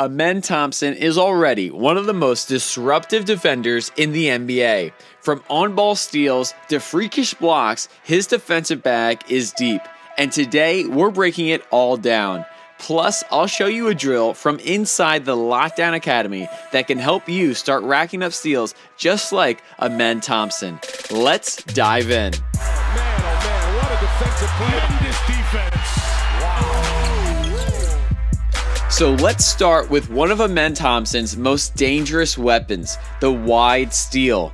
Amen Thompson is already one of the most disruptive defenders in the NBA. From on-ball steals to freakish blocks, his defensive bag is deep. And today, we're breaking it all down. Plus, I'll show you a drill from inside the Lockdown Academy that can help you start racking up steals just like Amen Thompson. Let's dive in. Oh man, what a defensive play on this defense. So let's start with one of Amen Thompson's most dangerous weapons, the wide steal.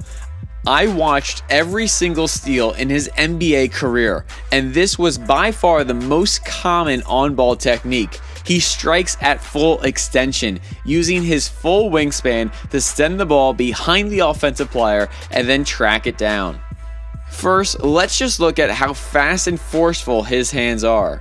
I watched every single steal in his NBA career, and this was by far the most common on-ball technique. He strikes at full extension, using his full wingspan to send the ball behind the offensive player and then track it down. First, let's just look at how fast and forceful his hands are.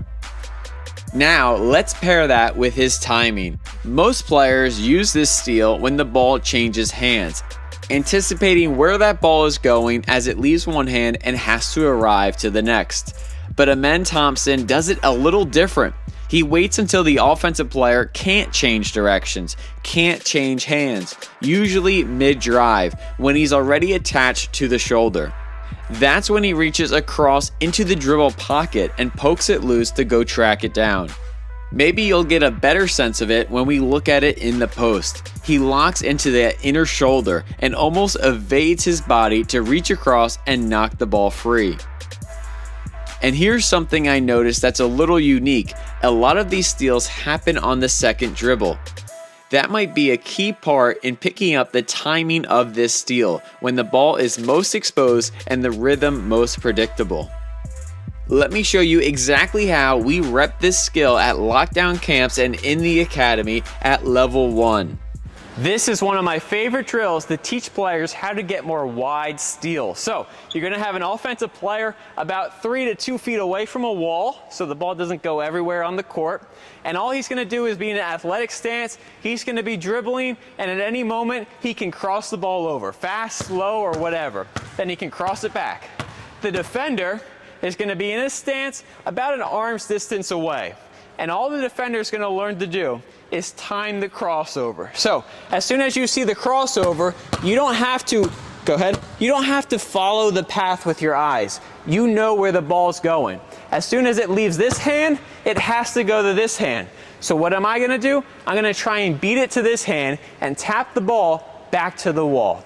Now, let's pair that with his timing. Most players use this steal when the ball changes hands, anticipating where that ball is going as it leaves one hand and has to arrive to the next. But Amen Thompson does it a little different. He waits until the offensive player can't change directions, can't change hands, usually mid-drive, when he's already attached to the shoulder. That's when he reaches across into the dribble pocket and pokes it loose to go track it down. Maybe you'll get a better sense of it when we look at it in the post. He locks into that inner shoulder and almost evades his body to reach across and knock the ball free. And here's something I noticed that's a little unique. A lot of these steals happen on the second dribble. That might be a key part in picking up the timing of this steal when the ball is most exposed and the rhythm most predictable. Let me show you exactly how we rep this skill at lockdown camps and in the academy at level 1. This is one of my favorite drills to teach players how to get more wide steals. So you're going to have an offensive player about 3 to 2 feet away from a wall so the ball doesn't go everywhere on the court. And all he's going to do is be in an athletic stance. He's going to be dribbling, and at any moment he can cross the ball over, fast, slow, or whatever. Then he can cross it back. The defender is going to be in a stance about an arm's distance away. And all the defender is going to learn to do is time the crossover. So as soon as you see the crossover, you don't have to, go ahead, you don't have to follow the path with your eyes. You know where the ball's going. As soon as it leaves this hand, it has to go to this hand. So what am I going to do? I'm going to try and beat it to this hand and tap the ball back to the wall.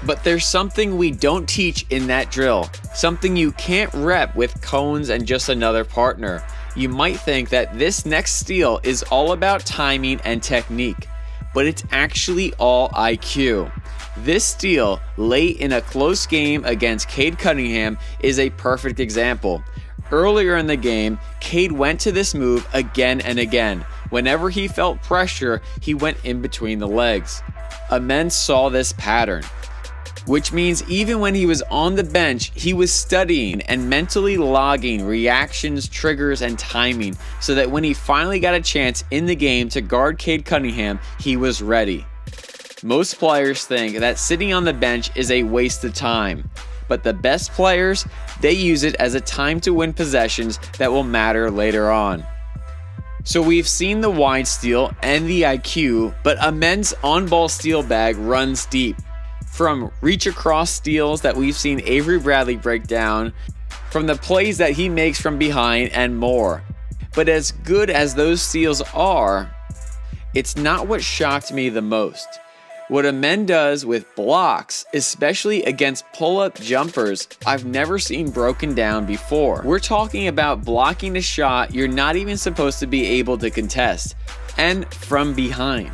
But there's something we don't teach in that drill, something you can't rep with cones and just another partner. You might think that this next steal is all about timing and technique, but it's actually all IQ. This steal, late in a close game against Cade Cunningham, is a perfect example. Earlier in the game, Cade went to this move again and again. Whenever he felt pressure, he went in between the legs. Amen saw this pattern, which means even when he was on the bench, he was studying and mentally logging reactions, triggers, and timing so that when he finally got a chance in the game to guard Cade Cunningham, he was ready. Most players think that sitting on the bench is a waste of time, but the best players, they use it as a time to win possessions that will matter later on. So we've seen the wide steal and the IQ, but Amen's on-ball steal bag runs deep. From reach across steals that we've seen Avery Bradley break down, from the plays that he makes from behind, and more. But as good as those steals are, it's not what shocked me the most. What Amen does with blocks, especially against pull-up jumpers, I've never seen broken down before. We're talking about blocking a shot you're not even supposed to be able to contest, and from behind.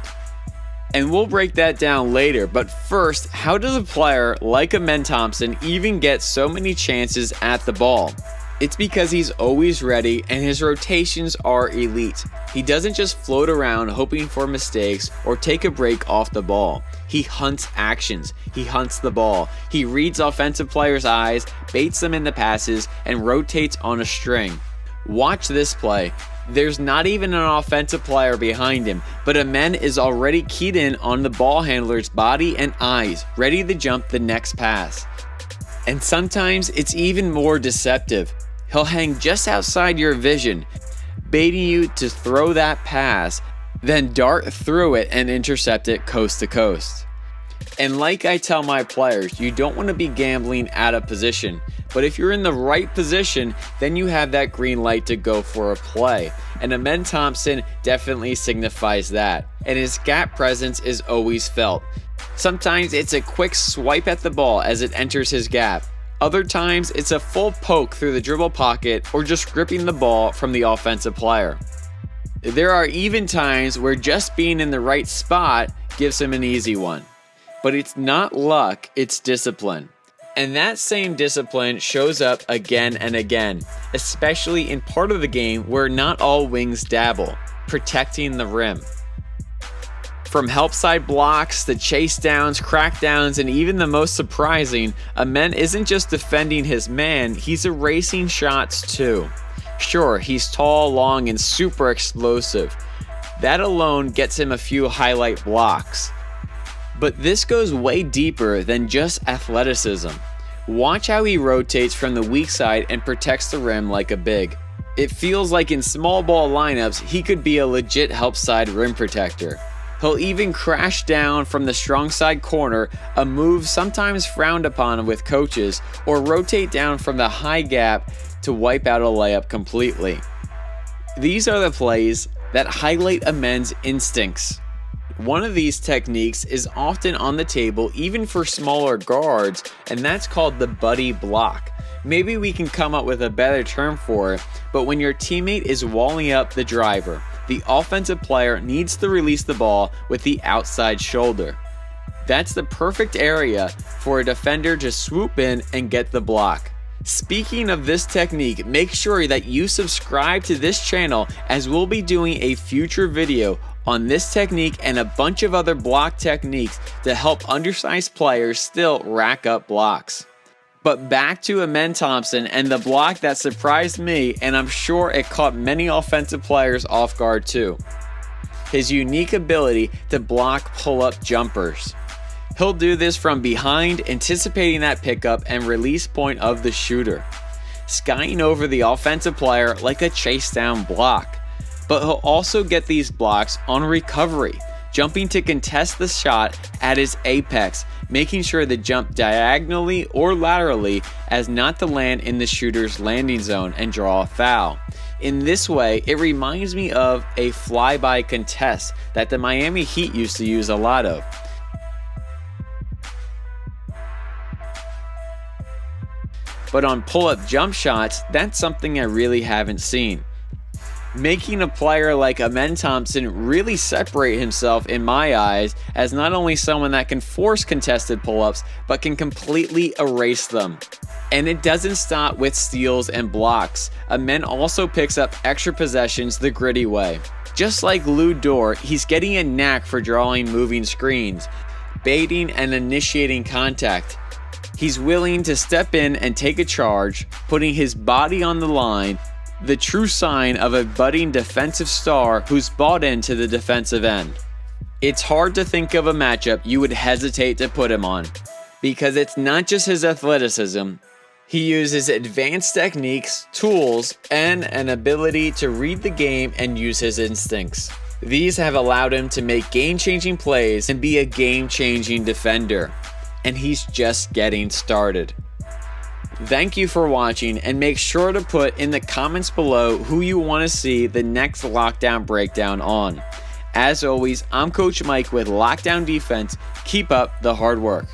And we'll break that down later, but first, how does a player like Amen Thompson even get so many chances at the ball? It's because he's always ready and his rotations are elite. He doesn't just float around hoping for mistakes or take a break off the ball. He hunts actions, he hunts the ball, he reads offensive players' eyes, baits them in the passes, and rotates on a string. Watch this play. There's not even an offensive player behind him, but Amen is already keyed in on the ball handler's body and eyes, ready to jump the next pass. And sometimes it's even more deceptive. He'll hang just outside your vision, baiting you to throw that pass, then dart through it and intercept it coast to coast. And like I tell my players, you don't want to be gambling out of position, but if you're in the right position, then you have that green light to go for a play. And Amen Thompson definitely signifies that. And his gap presence is always felt. Sometimes it's a quick swipe at the ball as it enters his gap. Other times it's a full poke through the dribble pocket or just gripping the ball from the offensive player. There are even times where just being in the right spot gives him an easy one. But it's not luck, it's discipline. And that same discipline shows up again and again, especially in part of the game where not all wings dabble, protecting the rim. From help side blocks to chase downs, crackdowns, and even the most surprising, Amen isn't just defending his man, he's erasing shots too. Sure, he's tall, long, and super explosive. That alone gets him a few highlight blocks. But this goes way deeper than just athleticism. Watch how he rotates from the weak side and protects the rim like a big. It feels like in small ball lineups, he could be a legit help side rim protector. He'll even crash down from the strong side corner, a move sometimes frowned upon with coaches, or rotate down from the high gap to wipe out a layup completely. These are the plays that highlight Amen's instincts. One of these techniques is often on the table even for smaller guards, and that's called the buddy block. Maybe we can come up with a better term for it, but when your teammate is walling up the driver, the offensive player needs to release the ball with the outside shoulder. That's the perfect area for a defender to swoop in and get the block. Speaking of this technique, make sure that you subscribe to this channel as we'll be doing a future video on this technique and a bunch of other block techniques to help undersized players still rack up blocks. But back to Amen Thompson and the block that surprised me, and I'm sure it caught many offensive players off guard too. His unique ability to block pull-up jumpers. He'll do this from behind, anticipating that pickup and release point of the shooter, skying over the offensive player like a chase down block. But he'll also get these blocks on recovery, jumping to contest the shot at his apex, making sure to jump diagonally or laterally as not to land in the shooter's landing zone and draw a foul. In this way, it reminds me of a flyby contest that the Miami Heat used to use a lot of. But on pull-up jump shots, that's something I really haven't seen. Making a player like Amen Thompson really separate himself in my eyes as not only someone that can force contested pull-ups, but can completely erase them. And it doesn't stop with steals and blocks. Amen also picks up extra possessions the gritty way. Just like Lou Dort, he's getting a knack for drawing moving screens, baiting and initiating contact. He's willing to step in and take a charge, putting his body on the line, the true sign of a budding defensive star who's bought into the defensive end. It's hard to think of a matchup you would hesitate to put him on, because it's not just his athleticism. He uses advanced techniques, tools, and an ability to read the game and use his instincts. These have allowed him to make game-changing plays and be a game-changing defender. And he's just getting started. Thank you for watching, and make sure to put in the comments below who you want to see the next lockdown breakdown on. As always, I'm Coach Mike with Lockdown Defense. Keep up the hard work.